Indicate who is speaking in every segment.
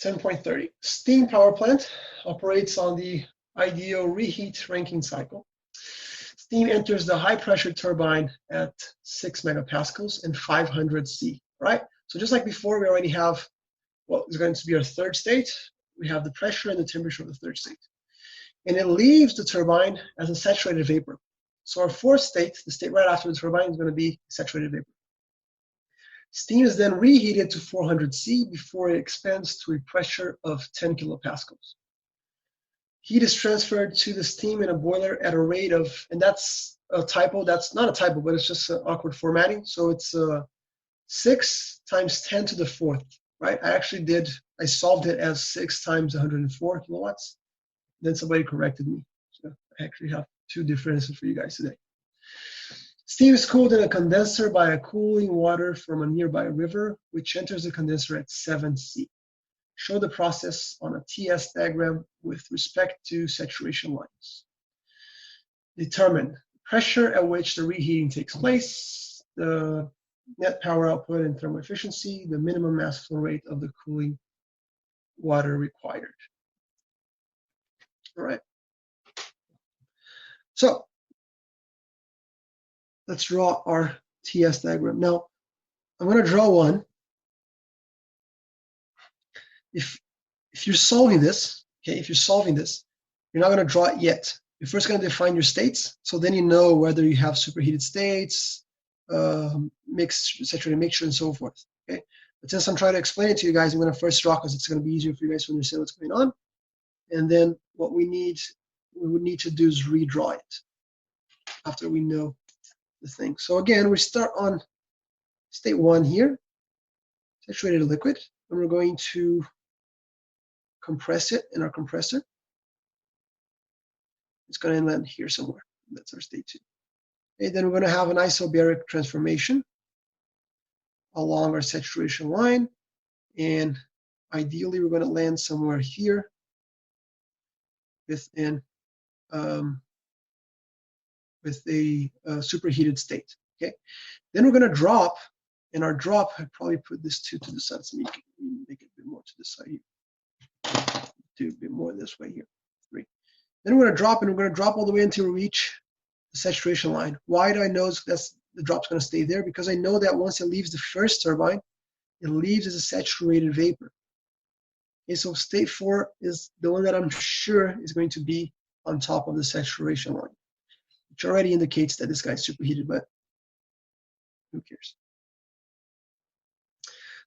Speaker 1: 10.30. Steam power plant operates on the ideal reheat Rankine cycle. Steam enters the high pressure turbine at 6 megapascals and 500 C, right? So just like before, we already have what is going to be our third state. We have the pressure and the temperature of the third state. And it leaves the turbine as a saturated vapor. So our fourth state, the state right after the turbine, is going to be saturated vapor. Steam is then reheated to 400 C before it expands to a pressure of 10 kilopascals. Heat is transferred to the steam in a boiler at a rate of, and that's a typo, that's not a typo, but it's just an awkward formatting. So it's 6 times 10 to the fourth, right? I solved it as 6 times 104 kilowatts. Then somebody corrected me. So I actually have two differences for you guys today. Steam is cooled in a condenser by a cooling water from a nearby river, which enters the condenser at 7 C. Show the process on a TS diagram with respect to saturation lines. Determine pressure at which the reheating takes place, the net power output and thermal efficiency, the minimum mass flow rate of the cooling water required. All right. So let's draw our TS diagram. Now, I'm going to draw one. If you're solving this, okay, if you're solving this, you're not going to draw it yet. You're first going to define your states, so then you know whether you have superheated states, mixed, saturated mixture, and so forth. Okay, but since I'm trying to explain it to you guys, I'm going to first draw because it's going to be easier for you guys to understand what's going on. And then what we would need to do is redraw it after we know the thing. So again, we start on state 1 here, saturated liquid, and we're going to compress it in our compressor. It's going to land here somewhere. That's our state 2. Okay, then we're going to have an isobaric transformation along our saturation line, and ideally we're going to land somewhere here within with a superheated state. Okay, then we're going to drop. In our drop, I'd probably put this 2 to the side, so make it a bit more to the side here. Do a bit more this way here. 3. Then we're going to drop, and we're going to drop all the way until we reach the saturation line. Why do I know the drop's going to stay there? Because I know that once it leaves the first turbine, it leaves as a saturated vapor. Okay, so state 4 is the one that I'm sure is going to be on top of the saturation line, which already indicates that this guy's superheated, but who cares?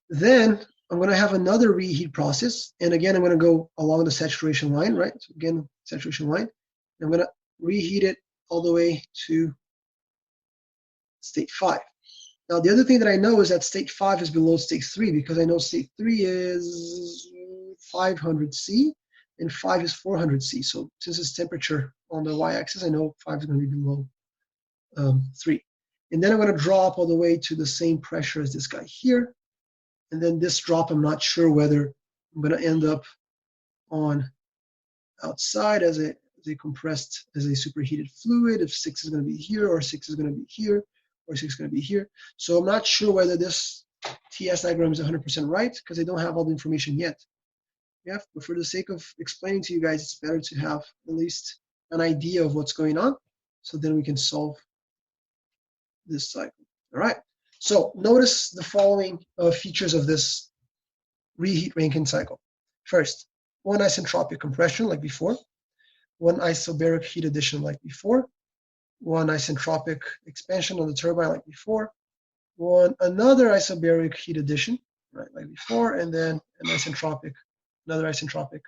Speaker 1: Then I'm going to have another reheat process, and again I'm going to go along the saturation line, right? So again, saturation line. I'm going to reheat it all the way to state 5. Now the other thing that I know is that state 5 is below state 3, because I know state 3 is 500 C and 5 is 400 C. So since it's temperature on the y-axis, I know 5 is going to be below 3. And then I'm going to drop all the way to the same pressure as this guy here. And then this drop, I'm not sure whether I'm going to end up on outside as a compressed, as a superheated fluid, if 6 is going to be here, or 6 is going to be here, or 6 is going to be here. So I'm not sure whether this TS diagram is 100% right, because I don't have all the information yet. Yeah, but for the sake of explaining to you guys, it's better to have at least an idea of what's going on, so then we can solve this cycle. All right. So notice the following features of this reheat Rankine cycle. First, one isentropic compression like before, one isobaric heat addition like before, one isentropic expansion on the turbine like before, another isobaric heat addition, right, like before, and then another isentropic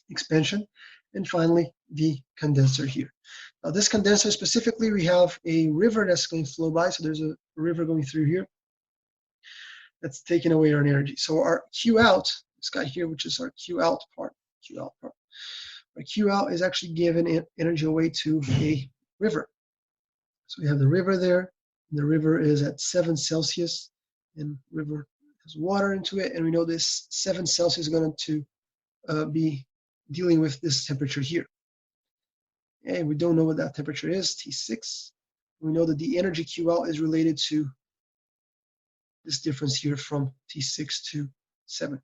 Speaker 1: expansion, and finally the condenser here. Now this condenser specifically, we have a river that's going to flow by, so there's a river going through here that's taking away our energy. So our Q out, this guy here, which is our Q out part, our Q out is actually giving energy away to a river. So we have the river there, and the river is at 7 Celsius, and river has water into it, and we know this 7 Celsius is going to be dealing with this temperature here. And we don't know what that temperature is, T6. We know that the energy Q out is related to this difference here from T6 to 7.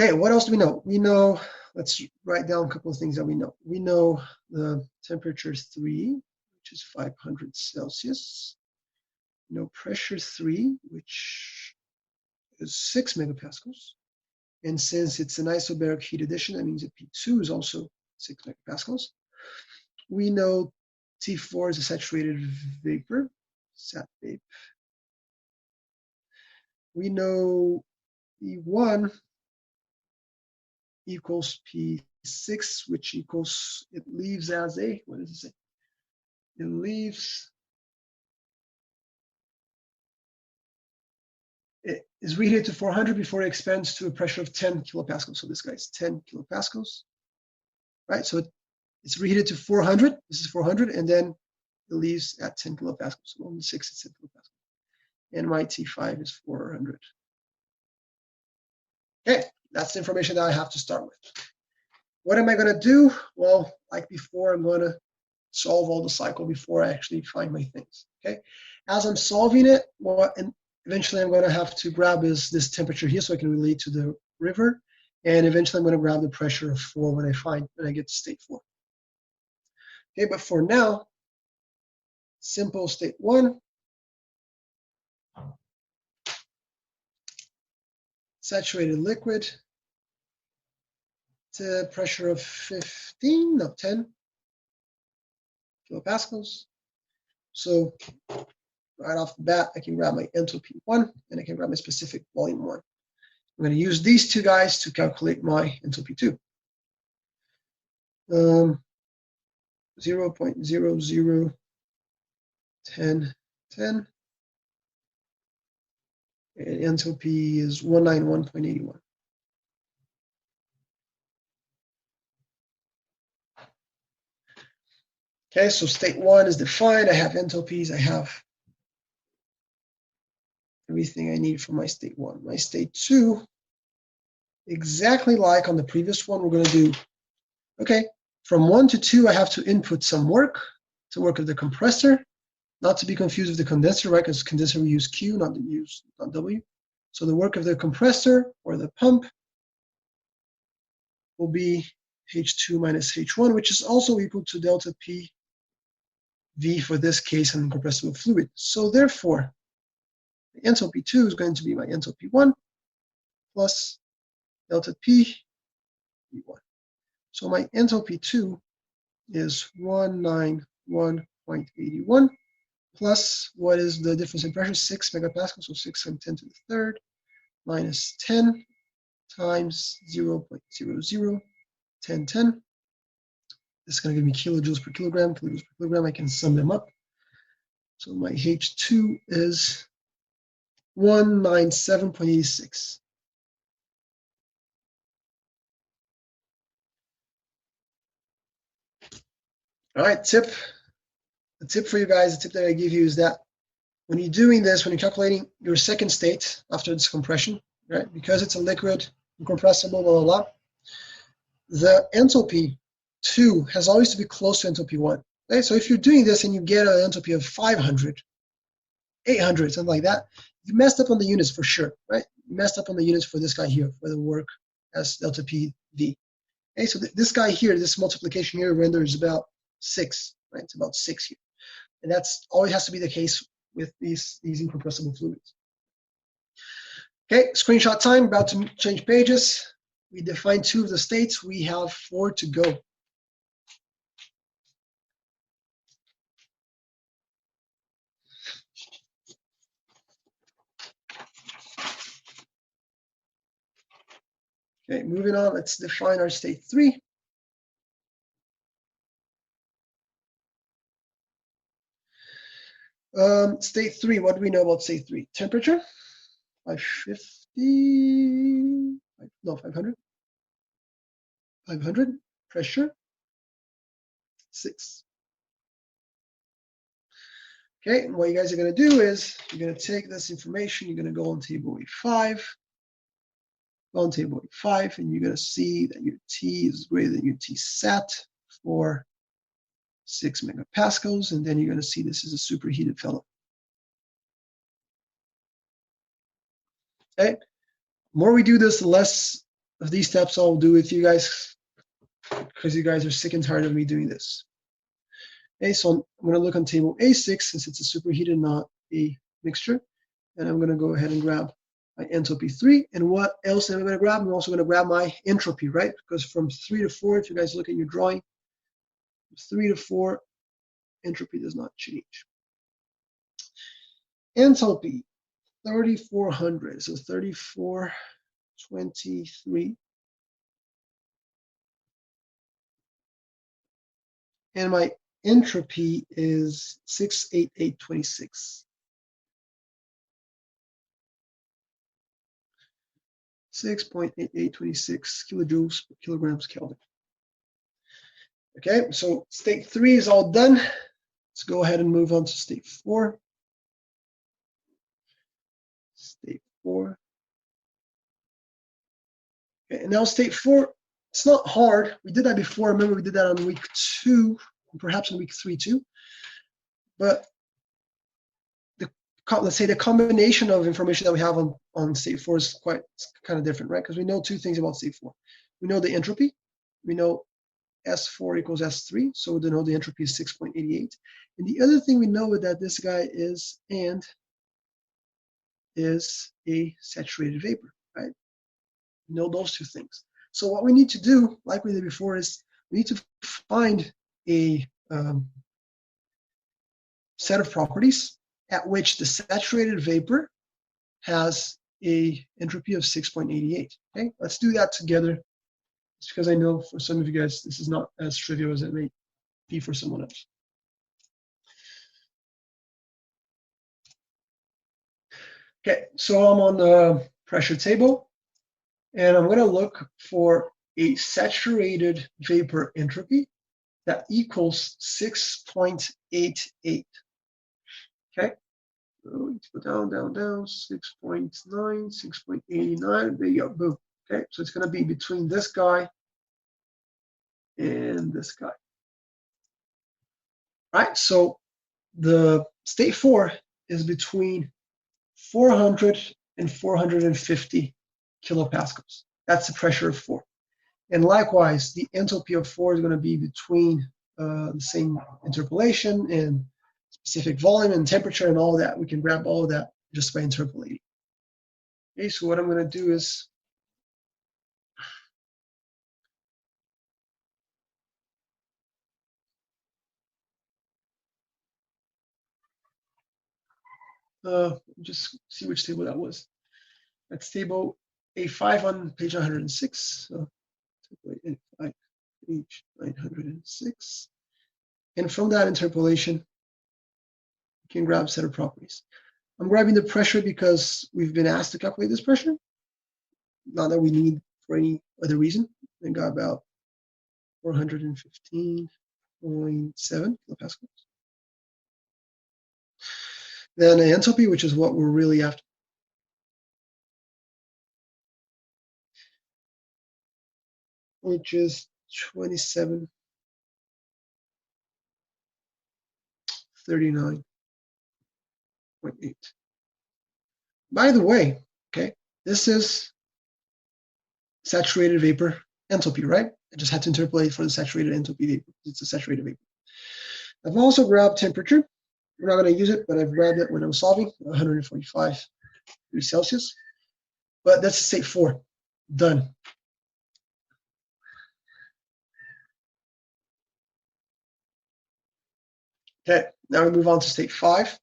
Speaker 1: Okay, what else do we know? We know, let's write down a couple of things that we know. We know the temperature 3, which is 500 Celsius. We know pressure 3, which is 6 megapascals. And since it's an isobaric heat addition, that means that P2 is also 6 megapascals. We know T4 is a saturated vapor, sat vape. We know E1 equals P6, which equals, it leaves as a, what does it say? It leaves, it is reheated to 400 before it expands to a pressure of 10 kilopascals. So this guy is 10 kilopascals, right? So it's reheated to 400, this is 400, and then it leaves at 10 kilopascals. So on the 6, it's 10 kilopascals. And my T5 is 400. Okay, that's the information that I have to start with. What am I going to do? Well, like before, I'm going to solve all the cycle before I actually find my things. Okay, as I'm solving it, and eventually I'm going to have to grab this temperature here so I can relate to the river, and eventually I'm going to grab the pressure of 4 when I get to state 4. Okay, but for now, simple state 1. Saturated liquid to pressure of 10 kilopascals. So right off the bat, I can grab my enthalpy 1 and I can grab my specific volume 1. I'm going to use these two guys to calculate my enthalpy 2. 0.001010, and enthalpy is 191.81. Okay, so state 1 is defined. I have enthalpies. I have everything I need for my state 1. My state 2, exactly like on the previous one, we're going to do, okay, from 1 to 2, I have to input some work to work of the compressor, not to be confused with the condenser, right? Because condenser we use Q, not W. So the work of the compressor or the pump will be H2 minus H1, which is also equal to delta P V for this case in compressible fluid. So therefore, the enthalpy 2 is going to be my enthalpy 1 plus delta P V1. So my enthalpy 2 is 191.81 plus, what is the difference in pressure? 6 megapascals, so 6 times 10 to the third minus 10 times 0.001010. This is going to give me kilojoules per kilogram. I can sum them up. So my H2 is 197.86. All right, tip. The tip for you guys, the tip that I give you is that when you're doing this, when you're calculating your second state after this compression, right, because it's a liquid, incompressible, blah, blah, blah, the enthalpy 2 has always to be close to enthalpy 1. Okay? So if you're doing this and you get an enthalpy of 500, 800, something like that, you messed up on the units for sure, right? You messed up on the units for this guy here, for the work as delta P V. Okay, so this guy here, this multiplication here renders about 6, right? It's about 6 here. And that's always has to be the case with these incompressible fluids. Okay, screenshot time, about to change pages. We defined 2 of the states. We have 4 to go. Okay, moving on, let's define our state 3. State 3, what do we know about state 3? Temperature, 550, no, 500. 500, pressure, 6. Okay, and what you guys are going to do is you're going to take this information, you're going to go on table A5, go on table A5, and you're going to see that your T is greater than your T sat for 6 megapascals, and then you're going to see this is a superheated fellow. Okay, the more we do this, the less of these steps I'll do with you guys because you guys are sick and tired of me doing this. Okay, so I'm going to look on table A6 since it's a superheated, not a mixture. And I'm going to go ahead and grab my enthalpy 3. And what else am I going to grab? I'm also going to grab my entropy, right? Because from 3 to 4, if you guys look at your drawing, 3 to 4, entropy does not change. Enthalpy, 3,400. So 3,423. And my entropy is 68826. 6.8826 kilojoules per kilograms Kelvin. Okay, so state 3 is all done. Let's go ahead and move on to state 4. State 4. Okay, and now state 4, it's not hard. We did that before. Remember, we did that on week 2, perhaps on week 3 too. But let's say the combination of information that we have on state 4 is kind of different, right? Because we know two things about state 4. We know the entropy. We know S4 equals S3, so we know the entropy is 6.88. And the other thing we know is that this guy is a saturated vapor, right? We know those two things. So what we need to do, like we did before, is we need to find a set of properties at which the saturated vapor has a entropy of 6.88. Okay, let's do that together. It's because I know for some of you guys this is not as trivial as it may be for someone else. Okay, so I'm on the pressure table, and I'm going to look for a saturated vapor entropy that equals 6.88. Okay, so let's go down, down, down, 6.9, 6.89. There you go, boom. Okay, so it's going to be between this guy and this guy. All right, so the state 4 is between 400 and 450 kilopascals. That's the pressure of 4. And likewise, the enthalpy of 4 is going to be between the same interpolation and specific volume and temperature and all that. We can grab all of that just by interpolating. Okay, so what I'm going to do is just see which table that was. That's table A5 on page 906. So table A5, page 906. And from that interpolation, you can grab a set of properties. I'm grabbing the pressure because we've been asked to calculate this pressure. Not that we need for any other reason. I got about 415.7 kilopascals. Then the enthalpy, which is what we're really after. Which is 2739.8. By the way, okay, this is saturated vapor enthalpy, right? I just had to interpolate for the saturated enthalpy vapor. It's a saturated vapor. I've also grabbed temperature. We're not going to use it, but I've grabbed it when I was solving, 145 degrees Celsius. But that's state 4. Done. Okay, now we move on to state 5,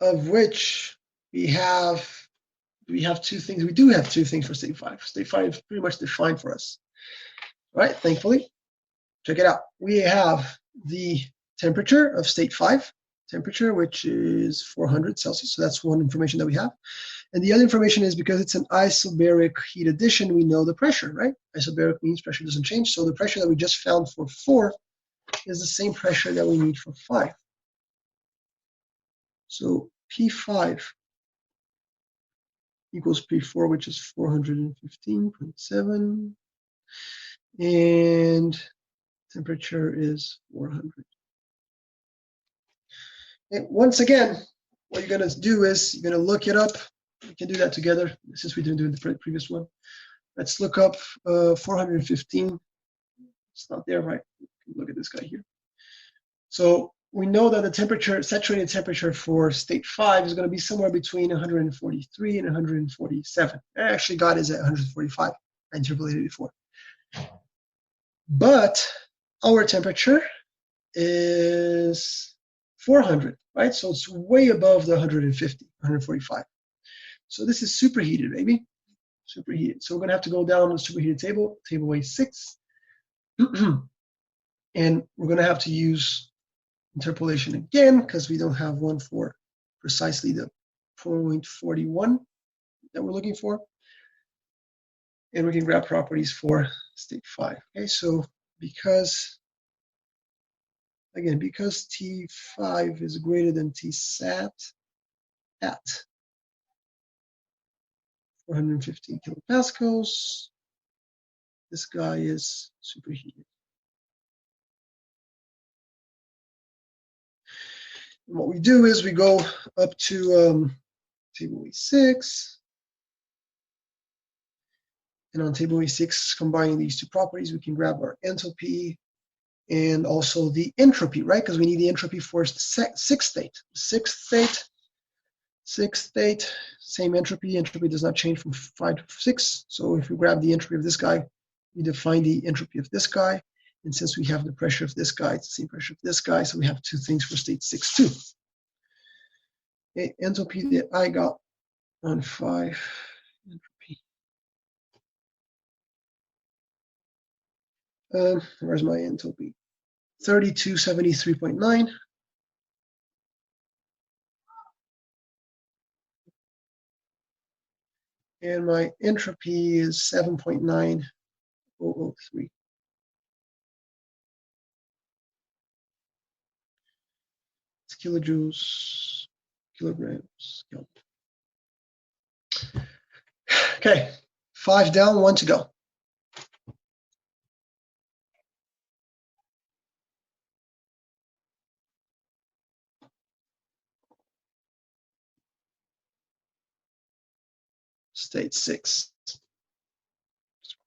Speaker 1: of which we have two things. We do have two things for state 5. State 5 is pretty much defined for us. All right, thankfully. Check it out. We have the temperature of state 5, temperature, which is 400 Celsius. So that's one information that we have. And the other information is because it's an isobaric heat addition, we know the pressure, right? Isobaric means pressure doesn't change. So the pressure that we just found for 4 is the same pressure that we need for 5. So P5 equals P4, which is 415.7. And temperature is 400. And once again, what you're going to do is you're going to look it up we can do that together since we didn't do the previous one. Let's look up 415. It's not there, right? Look at this guy here. So we know that the temperature, saturated temperature for state 5 is going to be somewhere between 143 and 147. I actually got it at 145. I interpolated before. But our temperature is 400, right? So it's way above the 150, 145. So this is superheated, baby. Superheated. So we're going to have to go down the superheated table, table A6. And we're going to have to use interpolation again because we don't have one for precisely the 0.41 that we're looking for. And we can grab properties for state 5. Okay, so because T5 is greater than Tsat at 415 kilopascals, this guy is superheated. And what we do is we go up to table E6. And on table E6, combining these two properties, we can grab our enthalpy and also the entropy, right? Because we need the entropy for the sixth state. Sixth state, same entropy. Entropy does not change from 5 to 6. So if we grab the entropy of this guy, we define the entropy of this guy. And since we have the pressure of this guy, it's the same pressure of this guy. So we have two things for state 6 too. Okay, enthalpy that I got on 5. Entropy. Where's my enthalpy? 3273.9. And my entropy is 7.9003. It's kilojoules, kilograms, Kelvin. Okay, 5 down, 1 to go. State 6.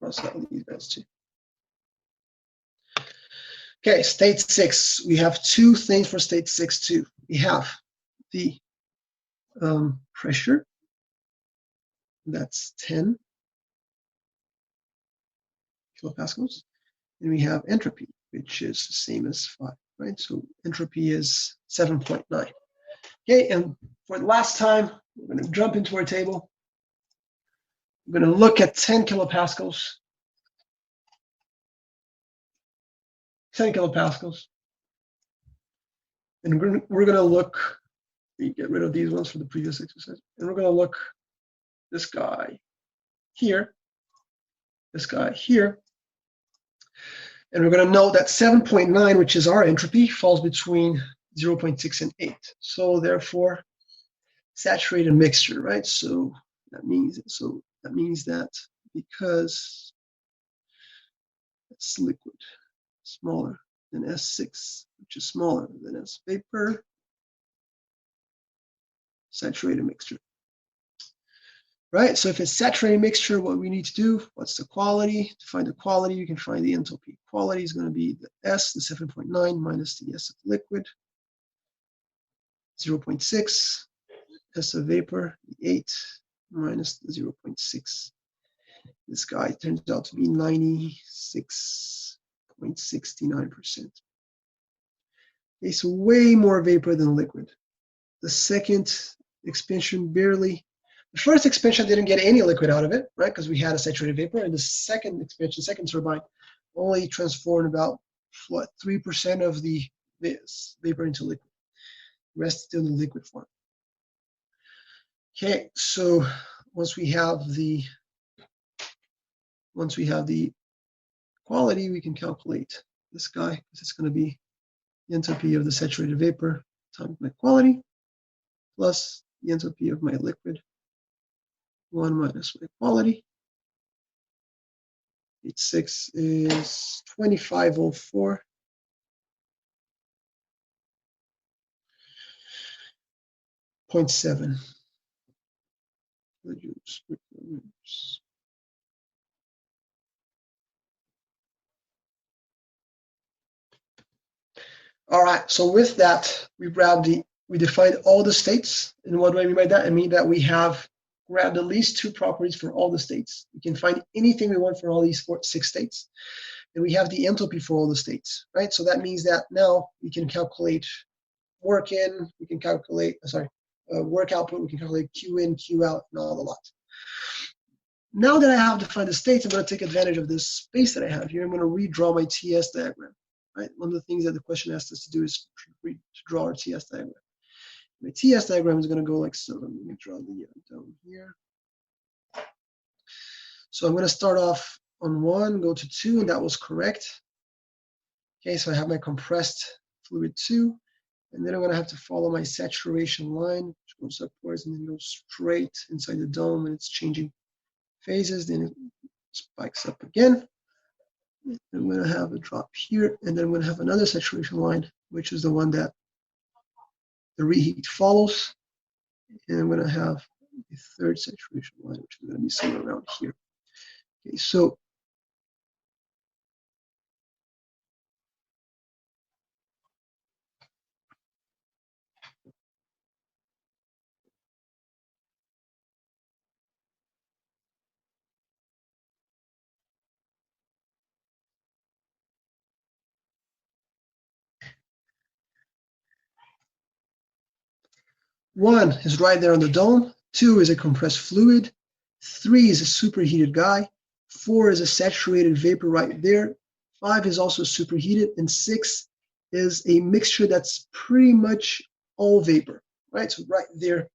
Speaker 1: Let's cross out these guys too. Okay, state 6. We have two things for state 6 too. We have the pressure. That's 10 kilopascals. And we have entropy, which is the same as 5, right? So entropy is 7.9. Okay, and for the last time, we're going to jump into our table. We're going to look at 10 kilopascals. 10 kilopascals. And we're going to look, get rid of these ones for the previous exercise. And we're going to look this guy here, this guy here. And we're going to note that 7.9, which is our entropy, falls between 0.6 and 8. So therefore, saturated mixture, right? So that means that because it's liquid, smaller than S6, which is smaller than S vapor, saturated mixture. Right, so if it's saturated mixture, what we need to do, what's the quality? To find the quality, you can find the enthalpy. Quality is going to be the S, the 7.9, minus the S of liquid, 0.6, S of vapor, the 8, minus the 0.6. This guy turns out to be 96.69%. Okay, so way more vapor than liquid. The second expansion barely. The first expansion didn't get any liquid out of it, right? Because we had a saturated vapor. And the second expansion, second turbine, only transformed about, what, 3% of the vapor into liquid. The rest still in the liquid form. Okay, so once we have the quality, we can calculate this guy, because it's going to be the enthalpy of the saturated vapor times my quality plus the enthalpy of my liquid. 1 minus my quality. 86 is 2504. .7. All right, so with that, we defined all the states. And what do I mean by that? I mean that we have grabbed at least two properties for all the states. We can find anything we want for all these 6 states. And we have the enthalpy for all the states, right? So that means that now we can calculate work in, we can calculate, work output, we can calculate Q in, Q out, and all the lot. Now that I have defined the states, I'm going to take advantage of this space that I have here. I'm going to redraw my TS diagram. Right? One of the things that the question asked us to do is to draw our TS diagram. My TS diagram is going to go like so. Let me draw the down here. So I'm going to start off on 1, go to 2, and that was correct. Okay, so I have my compressed fluid 2, and then I'm going to have to follow my saturation line, which goes upwards and then goes straight inside the dome, and it's changing phases. Then it spikes up again. I'm going to have a drop here, and then I'm going to have another saturation line, which is the one that the reheat follows. And I'm going to have a third saturation line, which is going to be somewhere around here. Okay, so one is right there on the dome. 2 is a compressed fluid. 3 is a superheated guy. 4 is a saturated vapor right there. 5 is also superheated. And 6 is a mixture that's pretty much all vapor, right? So right there,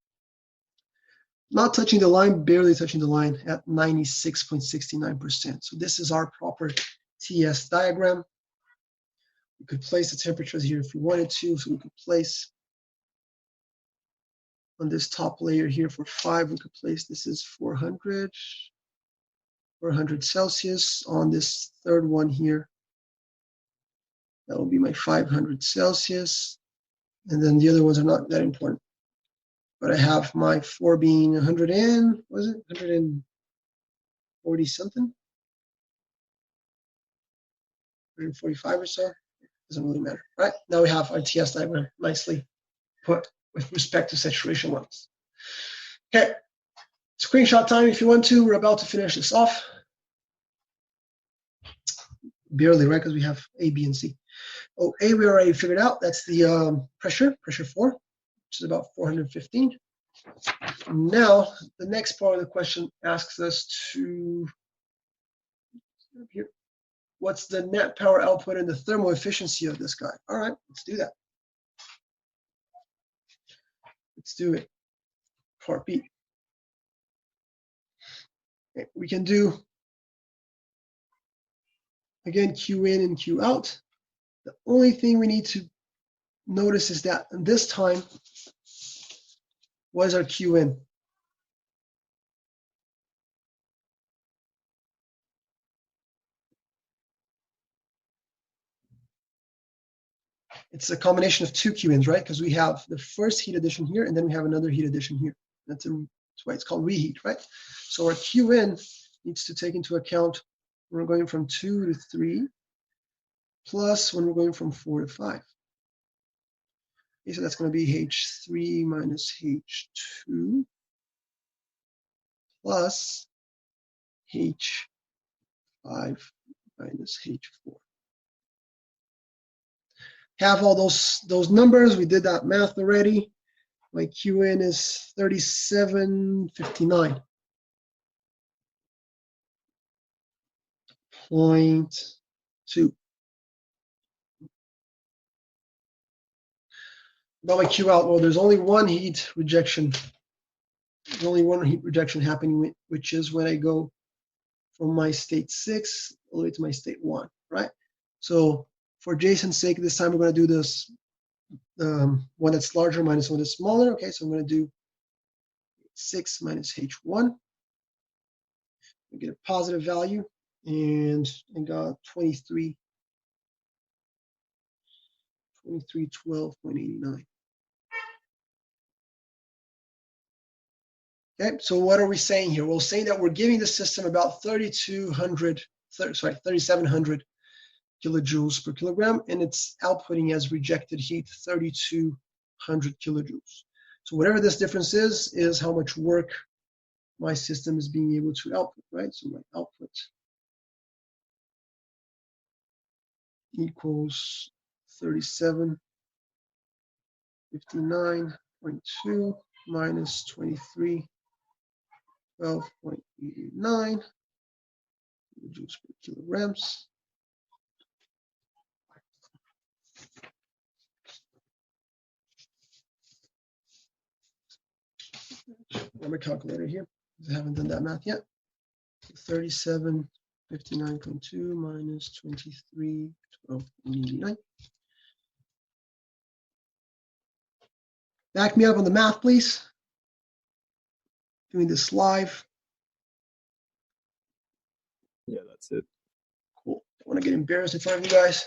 Speaker 1: not touching the line, barely touching the line at 96.69%. So this is our proper TS diagram. We could place the temperatures here if we wanted to. So we could place on this top layer here for 5, we could place this is 400 Celsius. On this third one here, that will be my 500 Celsius. And then the other ones are not that important. But I have my 4 being 100 and, was it 140 something? 145 or so. Doesn't really matter, right? Now we have our TS diagram nicely put with respect to saturation levels. Okay, screenshot time if you want to. We're about to finish this off. Barely, right? Because we have A, B, and C. Oh, A we already figured out. That's the pressure 4, which is about 415. Now, the next part of the question asks us to, here, what's the net power output and the thermal efficiency of this guy? All right, let's do that. Let's do it. Part B. Okay, we can do, again, Q in and Q out. The only thing we need to notice is that this time, what is our Q in? It's a combination of 2 Q ins, right? Because we have the first heat addition here, and then we have another heat addition here. That's why it's called reheat, right? So our Q in needs to take into account when we're going from 2 to 3, plus when we're going from 4 to 5. Okay, so that's going to be H3 minus H2 plus H5 minus H4. Have all those numbers. We did that math already. My Q in is 3759. 0.2. About my Q out, well, there's only one heat rejection. There's only one heat rejection happening, which is when I go from my state 6 all the way to my state 1, right? So for Jason's sake, this time we're going to do this one that's larger minus one that's smaller. Okay, so I'm going to do 6 minus H1. We get a positive value, and I got 2312.89. Okay, so what are we saying here? We're saying that we're giving the system about 3,700 kilojoules per kilogram, and it's outputting as rejected heat 3,200 kilojoules. So whatever this difference is how much work my system is being able to output, right? So my output equals 3759.2 minus 2312.89 joules per kilograms. I have my calculator here. I haven't done that math yet. 3759.2 minus 2312.89. Back me up on the math, please. Doing this live.
Speaker 2: Yeah, that's it.
Speaker 1: Cool. I want to get embarrassed in front of you guys.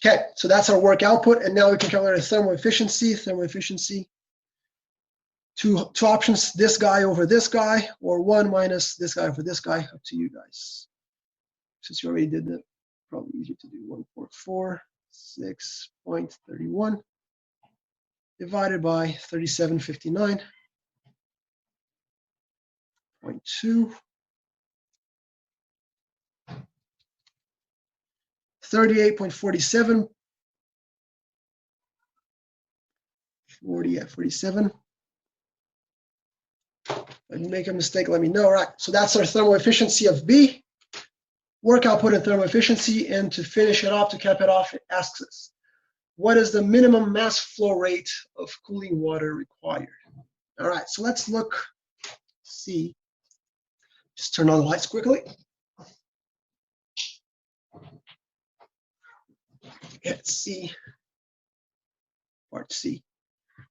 Speaker 1: Okay, so that's our work output, and now we can calculate our thermal efficiency. Thermal efficiency. Two options: this guy over this guy, or 1 minus this guy over this guy. Up to you guys. Since you already did that, probably easier to do 1.46.31 divided by 3759.2. 38.47. 47. If you make a mistake, let me know. Right. So that's our thermal efficiency of B. Work output and thermal efficiency. And to finish it off, to cap it off, it asks us, what is the minimum mass flow rate of cooling water required? All right. So let's look, see. Just turn on the lights quickly. Let's see. Part C.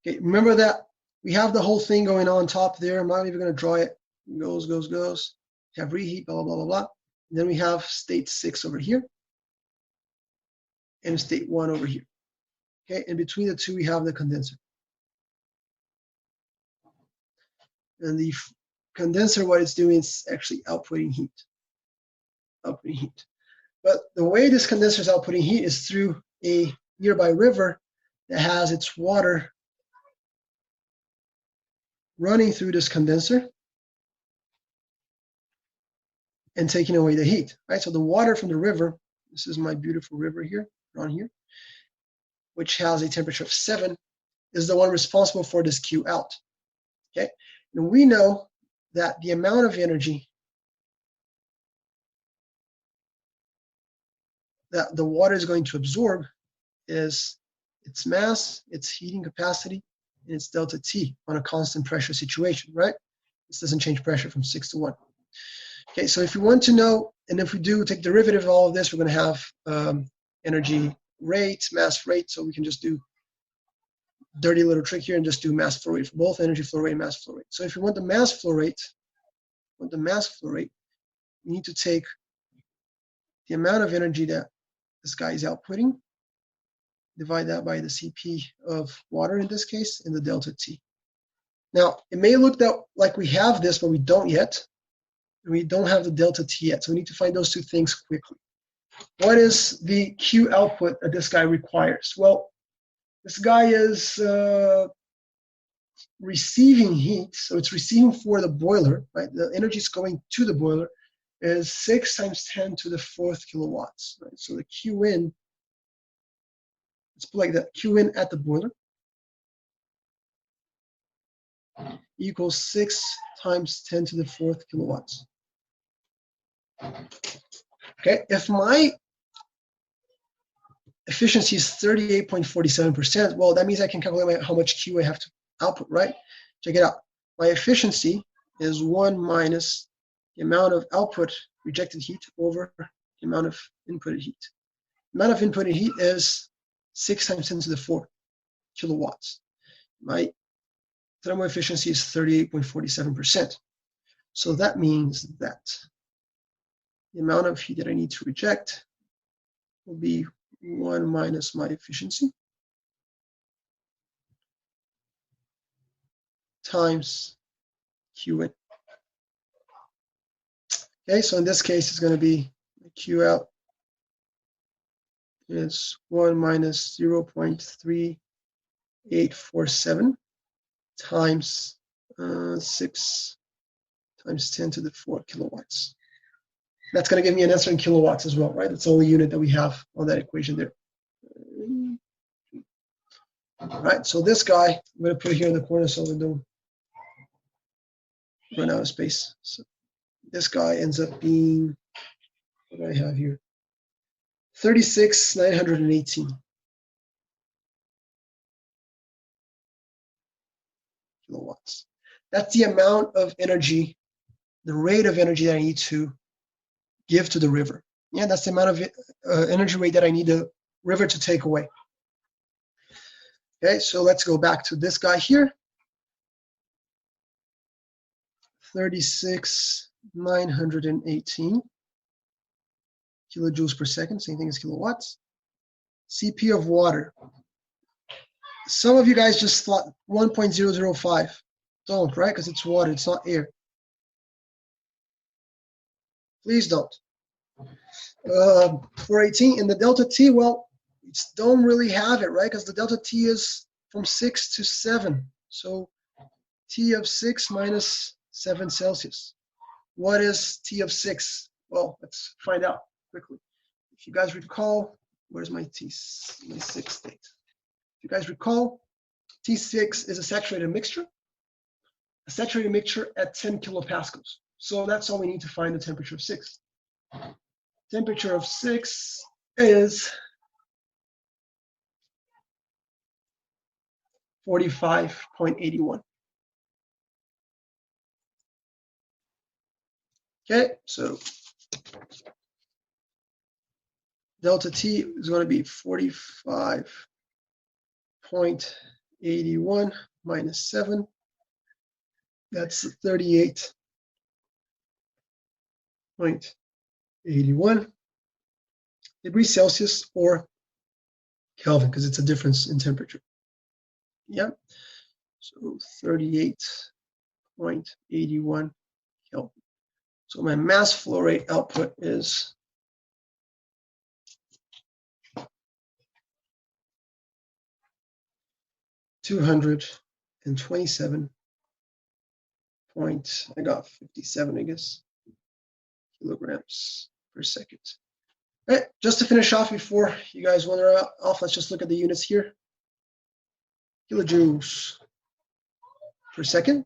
Speaker 1: Okay, remember that we have the whole thing going on top there. I'm not even going to draw it. It goes. Have reheat, blah, blah, blah, blah. And then we have state 6 over here and state 1 over here. Okay, and between the two, we have the condenser. And the condenser, what it's doing is actually outputting heat. But the way this condenser is outputting heat is through a nearby river that has its water running through this condenser and taking away the heat, right? So the water from the river, this is my beautiful river here, around here, which has a temperature of 7, is the one responsible for this Q out, okay? And we know that the amount of energy that the water is going to absorb is its mass, its heating capacity, and its delta T on a constant pressure situation, right? This doesn't change pressure from 6 to 1. Okay, so if you want to know, and if we do take derivative of all of this, we're going to have energy rate, mass rate, so we can just do dirty little trick here and just do mass flow rate for both energy flow rate and mass flow rate. So if you want the mass flow rate, you need to take the amount of energy that this guy is outputting, divide that by the CP of water in this case, and the delta T. Now, it may look like we have this, but we don't yet. We don't have the delta T yet, so we need to find those two things quickly. What is the Q output that this guy requires? Well, this guy is receiving heat, so it's receiving for the boiler, right? The energy is going to the boiler is 6 times 10 to the 4th kilowatts, right? So the Q in, let's put like that, Q in at the boiler equals 6 times 10 to the 4th kilowatts. Okay, if my efficiency is 38.47%, well, that means I can calculate how much Q I have to output, right? Check it out. My efficiency is 1 minus the amount of output rejected heat over the amount of inputted heat. The amount of inputted heat is 6 times 10 to the 4 kilowatts. My thermal efficiency is 38.47%. So that means that the amount of heat that I need to reject will be 1 minus my efficiency times Q in. Okay, so in this case, it's going to be Q out is 1 minus 0.3847 times 6 times 10 to the 4 kilowatts. That's going to give me an answer in kilowatts as well, right? That's the only unit that we have on that equation there. All right, so this guy, I'm going to put it here in the corner so we don't run out of space. So this guy ends up being, what do I have here? 36,918 kilowatts. That's the amount of energy, the rate of energy that I need to give to the river. Yeah, that's the amount of energy rate that I need the river to take away. Okay, so let's go back to this guy here. 36,918 kilojoules per second, same thing as kilowatts. CP of water. Some of you guys just thought 1.005. Don't, right? Because it's water, it's not air. Please don't. For 18, in the delta T, well, you don't really have it, right? Because the delta T is from 6 to 7. So T of 6 minus 7 Celsius. What is T of 6? Well, let's find out quickly. If you guys recall, where's my T6 state? If you guys recall, T6 is a saturated mixture. A saturated mixture at 10 kilopascals. So that's all we need to find the temperature of 6. Temperature of 6 is 45.81. Okay, so delta T is going to be 45.81 minus 7. That's 38.81 degrees Celsius or Kelvin, because it's a difference in temperature. Yeah, so 38.81 Kelvin. So my mass flow rate output is 227 point, I got 57, I guess, kilograms per second. All right, just to finish off before you guys wander off, let's just look at the units here. Kilojoules per second.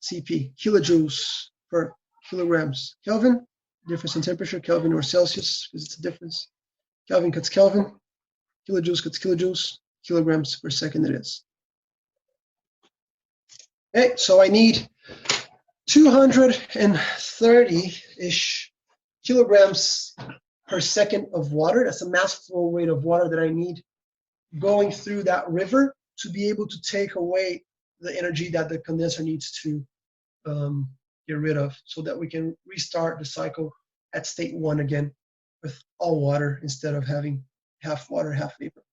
Speaker 1: CP, kilojoules per kilograms Kelvin. Difference in temperature, Kelvin or Celsius, because it's a difference. Kelvin cuts Kelvin. Kilojoules cuts kilojoules. Kilograms per second it is. Okay, so I need 230-ish kilograms per second of water. That's the mass flow rate of water that I need going through that river to be able to take away the energy that the condenser needs to get rid of, so that we can restart the cycle at state 1 again with all water instead of having half water, half vapor.